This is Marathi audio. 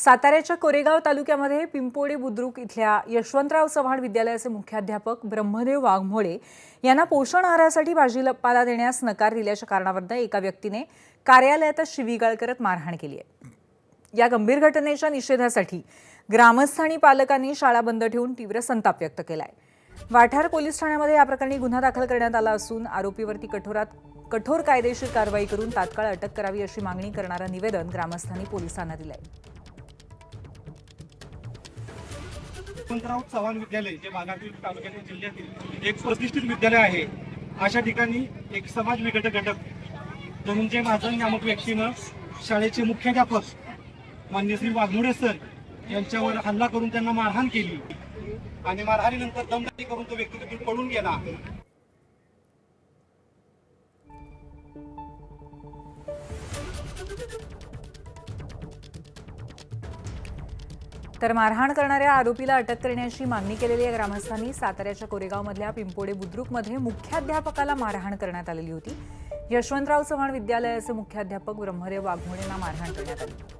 साताऱ्याच्या कोरेगाव तालुक्यामध्ये पिंपोडे बुद्रुक इथल्या यशवंतराव चव्हाण विद्यालयाचे मुख्याध्यापक ब्रह्मदेव वाघमोडे यांना पोषण आहारासाठी भाजीपाला देण्यास नकार दिल्याच्या कारणावरून एका व्यक्तीने कार्यालयातच शिवीगाळ करत मारहाण केली आहे। या गंभीर घटनेच्या निषेधासाठी ग्रामस्थ आणि पालकांनी शाळा बंद ठेवून तीव्र संताप व्यक्त केलाय। वाठार पोलीस ठाण्यामध्ये या प्रकरणी गुन्हा दाखल करण्यात आला असून आरोपीवरती कठोर कायदेशीर कारवाई करून तात्काळ अटक करावी अशी मागणी करणारं निवेदन ग्रामस्थांनी पोलिसांना दिलंय। यशवंतराव चव्हाण विद्यालय जे मागातील तालुक्यातील जिल्ह्यातील एक प्रतिष्ठित विद्यालय आहे, अशा ठिकाणी एक समाज विघटक घटक धनंजय महाजन नामक व्यक्तीनं शाळेचे मुख्याध्यापक माननीय श्री वाघमोडे सर यांच्यावर हल्ला करून त्यांना मारहाण केली आणि मारहाणीनंतर दमदाटी करून तो व्यक्ती तिथून पळून गेला। तर मारहाण करणाऱ्या आरोपीला अटक करण्याची मागणी केलेली आहे। ग्रामस्थांनी साताऱ्याच्या कोरेगावमधल्या पिंपोडे बुद्रुकमध्ये मुख्याध्यापकाला मारहाण करण्यात आलेली होती। यशवंतराव चव्हाण विद्यालयाचे मुख्याध्यापक ब्रह्मदेव वाघमोडेंना मारहाण करण्यात आली।